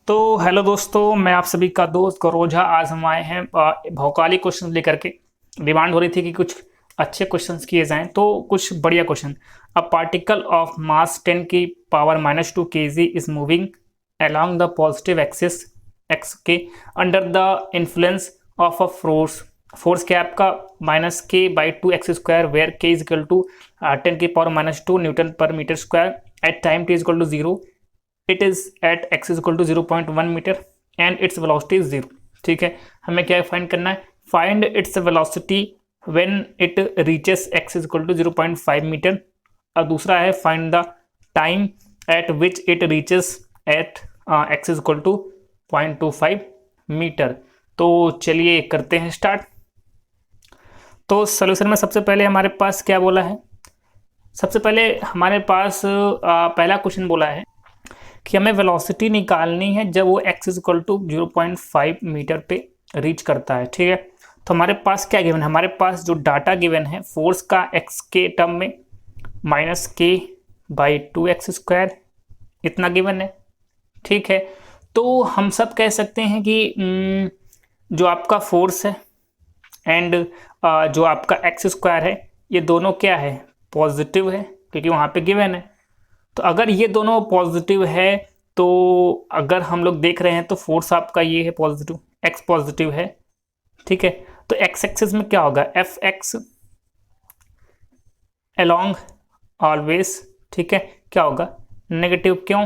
तो हेलो दोस्तों, मैं आप सभी का दोस्त गौरव झा। आज हम आए हैं भौकाली क्वेश्चन लेकर के। डिमांड हो रही थी कि कुछ अच्छे क्वेश्चंस किए जाएं, तो कुछ बढ़िया question. A particle of mass 10 की power -2 kg is moving along the positive axis X के under the influence of a force. Force क्या है आपका -k/2 x square, where k is equal to 10 की power -2 newton per metre square at time t is equal to 0। It is at x is equal to 0.1 metre and its velocity is 0। ठीक है, हमें क्या find करना है? Find its velocity when it reaches x is equal to 0.5 metre. और दूसरा है find the time at which it reaches at x is equal to 0.25 metre. तो चलिए करते हैं स्टार्ट। तो सोल्यूशन में सबसे पहले हमारे पास क्या बोला है? सबसे पहले हमारे पास पहला क्वेश्चन बोला है कि हमें वेलोसिटी निकालनी है जब वो x is equal to 0.5 metre पे रीच करता है। ठीक है, तो हमारे पास क्या गिवन है? हमारे पास जो डाटा गिवन है फोर्स का x के टर्म में -k/2 x स्क्वायर इतना गिवन है। ठीक है, तो हम सब कह सकते हैं कि जो आपका फोर्स है एंड जो आपका x स्क्वायर है, ये दोनों क्या है? पॉजिटिव है, क्योंकि वहाँ पे गिवन है। तो अगर ये दोनों पॉजिटिव है तो अगर हम लोग देख रहे हैं तो फोर्स आपका ये है पॉजिटिव, x पॉजिटिव है। ठीक है, तो x एक्सिस में क्या होगा? Fx अलोंग ऑलवेज, ठीक है, क्या होगा? नेगेटिव। क्यों?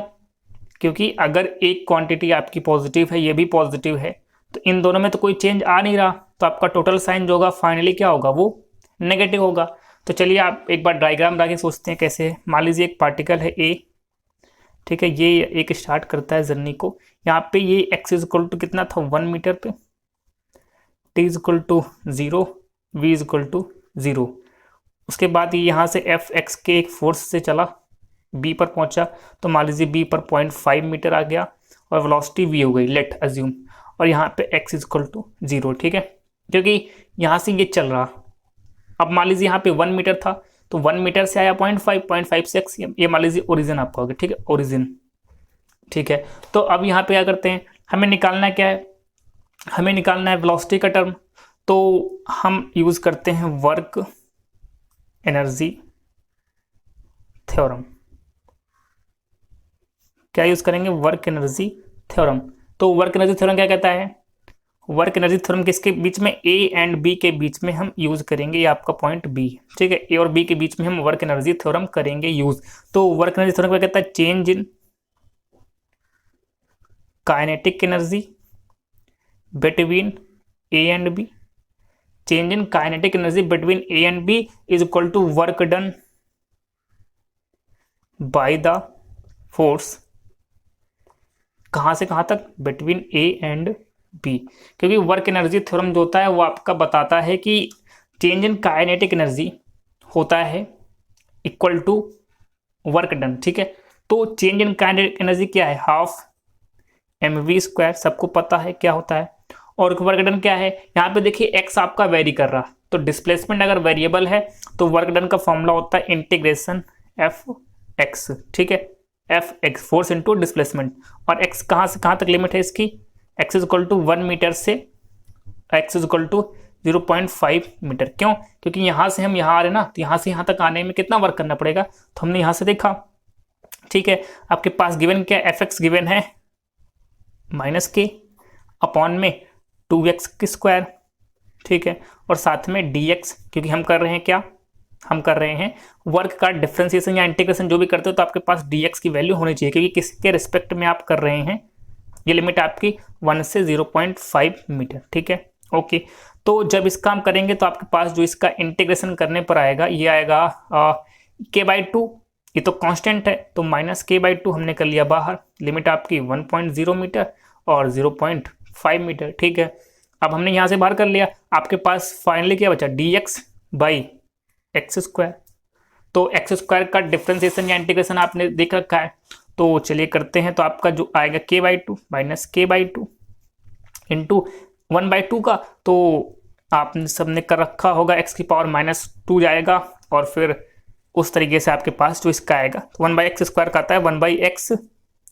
क्योंकि अगर एक क्वांटिटी आपकी पॉजिटिव है, ये भी पॉजिटिव है, तो इन दोनों में तो कोई चेंज आ नहीं रहा, तो आपका टोटल साइन जो होगा फाइनली क्या होगा? वो नेगेटिव होगा। तो चलिए आप एक बार डायग्राम बना के सोचते हैं कैसे है। मान लीजिए एक पार्टिकल है ए, ठीक है, ये एक स्टार्ट करता है जर्नी को। यहाँ पे ये x इज इक्वल टू कितना था? 1 मीटर पे, t is equal to 0, v is equal to 0। उसके बाद ये यहाँ से एफ एक्स के एक फोर्स से चला, b पर पहुंचा, तो मान लीजिए b पर 0.5 मीटर आ गया और वेलोसिटी v हो गई, लेट अज्यूम। और यहाँ पे x इज इक्वल टू 0। ठीक है, क्योंकि यहाँ से ये चल रहा। अब मान लीजिए यहाँ पे 1 मीटर था, तो 1 मीटर से आया 0.5 से x, ये मान लीजिए ओरिजिन आपका होगा। ठीक है, ओरिजिन। ठीक है, तो अब यहाँ पे क्या करते हैं? हमें निकालना क्या है? हमें निकालना है वेलोसिटी का टर्म। तो हम यूज करते हैं वर्क एनर्जी थ्योरम। क्या यूज करेंगे? Work energy theorem. तो वर्क एनर्जी थ्योरम क्या कहता है? वर्क एनर्जी थ्योरम किसके बीच में? ए एंड बी के बीच में हम यूज करेंगे। ये आपका पॉइंट बी, ठीक है, ए और बी के बीच में हम वर्क एनर्जी थ्योरम करेंगे यूज। तो वर्क एनर्जी थ्योरम क्या कहता है? Change in kinetic energy between A and B. Change in kinetic energy between A and B is equal to work done by the force. कहां से कहां तक? Between A and B. क्योंकि work energy theorem जो होता है वो आपका बताता है कि चेंज इन काइनेटिक एनर्जी होता है इक्वल टू वर्क डन। ठीक है, तो चेंज इन काइनेटिक एनर्जी क्या है? हाफ mv स्क्वायर, सबको पता है क्या होता है। और वर्क डन क्या है? यहाँ पे देखिए x आपका वेरी कर रहा, तो डिस्प्लेसमेंट अगर वेरिएबल है तो वर्क डन का फॉर्मूला होता है इंटीग्रेशन एफ एक्स। ठीक है, F x force into displacement. और x कहाँ से कहाँ तक लिमिट है इसकी? x is equal to 1 metre से x is equal to 0.5 metre. क्यों? क्योंकि यहाँ से हम यहाँ आ रहे ना, तो यहाँ से यहाँ तक आने में कितना वर्क करना पड़ेगा, तो हमने यहाँ से देखा। ठीक है, आपके पास गिवन क्या? एफ एक्स गिवन है -k अपॉन में 2x की स्क्वायर। ठीक है, और साथ में dx, क्योंकि हम कर रहे हैं क्या? हम कर रहे हैं वर्क का डिफरेंशिएशन या इंटीग्रेशन, जो भी करते हो तो आपके पास dx की वैल्यू होनी चाहिए, क्योंकि किसके रिस्पेक्ट में आप कर रहे हैं। ये लिमिट आपकी 1 से 0.5 मीटर। ठीक है, ओके। तो जब इसका हम करेंगे तो आपके पास जो इसका इंटीग्रेशन करने पर आएगा, ये आएगा k/2। ये तो कांस्टेंट है, तो -k/2 हमने कर लिया बाहर। लिमिट आपकी 1.0 मीटर और 0.5 मीटर। ठीक है, अब हमने यहाँ से बाहर कर लिया। आपके पास फाइनली क्या बचा? dx by x square. तो एक्स स्क्वायर का डिफरेंशिएशन या इंटीग्रेशन आपने देख रखा है, तो चलिए करते हैं। तो आपका जो आएगा k/2 -k/2 इंटू 1/2 का, तो आपने सबने कर रखा होगा, x की पावर -2 जाएगा और फिर उस तरीके से आपके पास जो इसका आएगा, तो 1/x स्क्वायर का आता है 1/x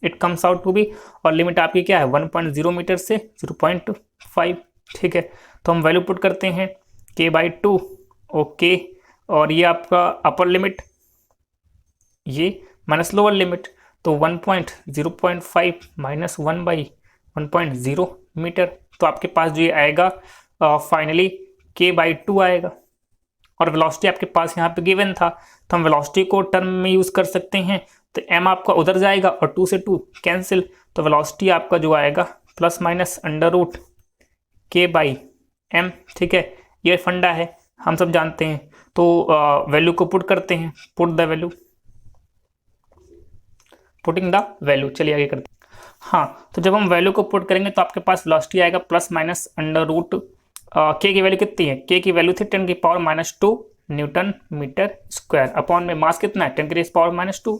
it comes out to be, और लिमिट आपकी क्या है 1.0 मीटर से 0.5, ठीक है। तो हम वैल्यू पुट करते हैं k/2, ओके, और ये आपका अपर लिमिट, ये माइनस लोअर लिमिट, तो 1.0.5 माइनस 1/1.0 मीटर, तो आपके पास जो ये आएगा फाइनली k/2 आएगा। और वेलोसिटी आपके पास यहाँ पे गिवन था, तो हम वेलोसिटी को टर्म में यूज़ कर सकते हैं, तो m आपका उधर जाएगा और 2 से 2 कैंसिल, तो वेलोसिटी आपका जो आएगा plus minus under root k/m, ठीक है। ये फंडा है, हम सब जानते हैं। तो वैल्यू को पुट करते हैं, पुटिंग द वैल्यू, चलिए आगे करते हैं। हाँ, तो जब हम वैल्यू को पुट करेंगे तो आपके पास वेलोसिटी आएगा प्लस माइनस अंडर रूट के की वैल्यू कितनी है, के की वैल्यू थी 10⁻², न्यूटन मीटर स्क्वायर, अपॉन में मास कितना है 10⁻²,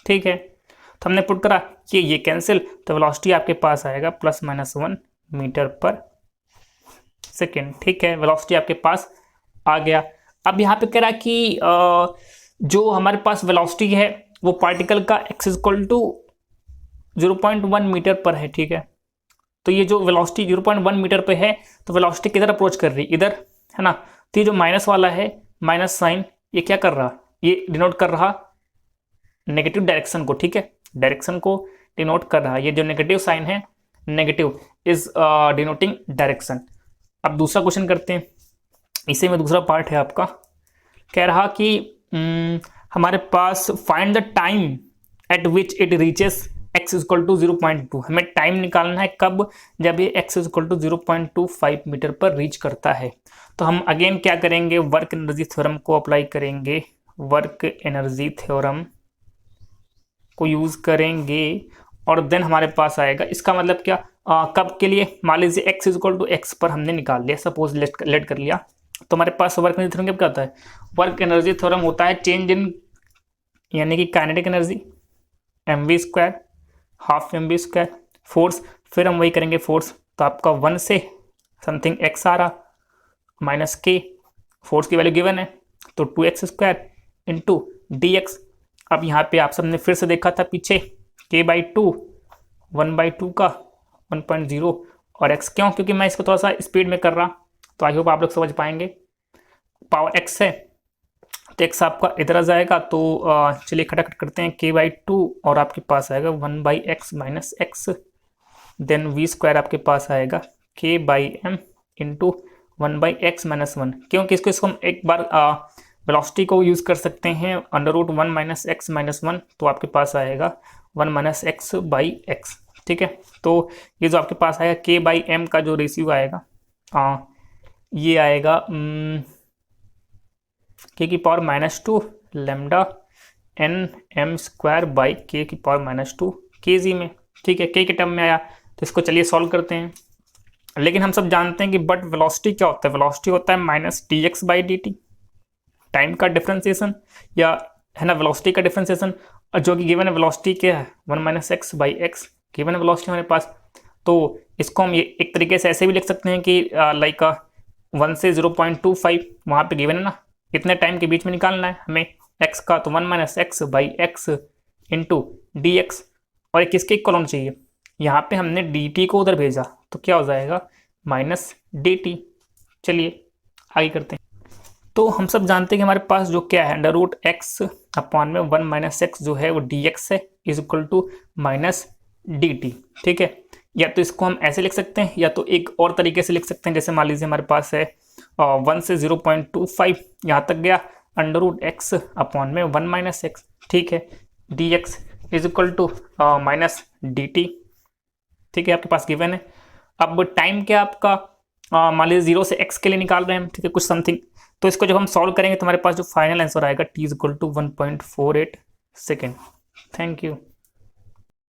ठीक है। तो हमने पुट करा ये कैंसिल, तो वेलोसिटी आपके पास आएगा प्लस माइनस 1 मीटर पर सेकेंड, ठीक है। वेलोसिटी आपके पास आ गया। अब यहाँ पे कह रहा कि जो हमारे पास वेलोसिटी है वो पार्टिकल का x = 0.1 मीटर पर है, ठीक है। तो ये जो वेलोसिटी 0.1 मीटर पे है, तो वेलोसिटी किधर अप्रोच कर रही है, इधर, है ना। तो ये जो माइनस वाला है, माइनस साइन, ये क्या कर रहा, ये डिनोट कर रहा नेगेटिव डायरेक्शन को, ठीक है, डायरेक्शन को डिनोट कर रहा है। ये जो नेगेटिव साइन है, नेगेटिव इज डिनोटिंग डायरेक्शन। अब दूसरा क्वेश्चन करते हैं, इसी में दूसरा पार्ट है आपका, कह रहा कि हमारे पास find the time at which it reaches x = 0.2, हमें टाइम निकालना है कब, जब ये x = 0.25 मीटर पर रीच करता है। तो हम अगेन क्या करेंगे, वर्क एनर्जी थ्योरम को अप्लाई करेंगे, वर्क एनर्जी थ्योरम को यूज करेंगे, और देन हमारे पास आएगा, इसका मतलब क्या, कब के लिए, मान लीजिए x = x पर हमने निकाल लिया, सपोज लेट कर लिया, तो हमारे पास वर्क एनर्जी थ्योरम क्या होता है, वर्क एनर्जी थ्योरम होता है चेंज इन, यानी कि kinetic energy mv², half mv², force, फिर हम वही करेंगे फोर्स, तो आपका 1 से समथिंग x आ रहा, माइनस k, फोर्स की वैल्यू गिवन है, तो 2x² इंटू dx। अब यहाँ पे आप सबने फिर से देखा था पीछे, k/2, 1/2 का 1.0, और x क्यों, क्योंकि मैं इसको थोड़ा सा स्पीड में कर रहा, तो आई होप आप लोग समझ पाएंगे। पावर x है, तो x आपका इधर आ जाएगा, तो चलिए खटाखट करते हैं, k/2, और आपके पास आएगा 1/x minus x, then v² आपके पास आएगा k/m इंटू 1/x माइनस 1, क्योंकि इसको हम एक बार वेलोसिटी को यूज़ कर सकते हैं, अंडर रूट 1 - x - 1, तो आपके पास आएगा 1 - x/x, ठीक है। तो ये जो आपके पास आएगा k/m का जो रेशियो आएगा, ये आएगा k⁻² lambda nm² k⁻² kg में, ठीक है, k के टर्म में आया। तो इसको चलिए सॉल्व करते हैं, लेकिन हम सब जानते हैं कि बट वेलोसिटी क्या होता है, वेलोसिटी होता है -dx/dt, टाइम का डिफरेंशिएशन, या है ना, वेलोसिटी का डिफरेंशिएशन, और जो कि गिवन है वेलोसिटी क्या है 1 - x/x, गिवन है वेलोसिटी हमारे पास। तो इसको हम ये एक तरीके से ऐसे भी लिख सकते हैं कि लाइक 1 से 0.25 वहाँ पे गिवन है ना, कितने टाइम के बीच में निकालना है हमें x का, तो 1 - x/x इंटू dx, और किसके इक्वल होना चाहिए, यहाँ पे हमने dt को उधर भेजा, तो क्या हो जाएगा -dt। चलिए आगे करते हैं। तो हम सब जानते हैं कि हमारे पास जो क्या है, अंडर रूट x/1 - x जो है वो dx है, इज इक्वल टू -dt, ठीक है। या तो इसको हम ऐसे लिख सकते हैं, या तो एक और तरीके से लिख सकते हैं, जैसे मान लीजिए हमारे पास है 1 से 0.25 यहाँ तक गया, अंडर रूट x/1 - x, ठीक है, dx is equal to -dt, ठीक है, आपके पास गिवन है। अब टाइम क्या आपका, मान लीजिए 0 से x के लिए निकाल रहे हैं, ठीक है, कुछ समथिंग, तो इसको जब हम सॉल्व करेंगे तो हमारे पास जो फाइनल आंसर आएगा t = 1.48 सेकेंड। Thank you.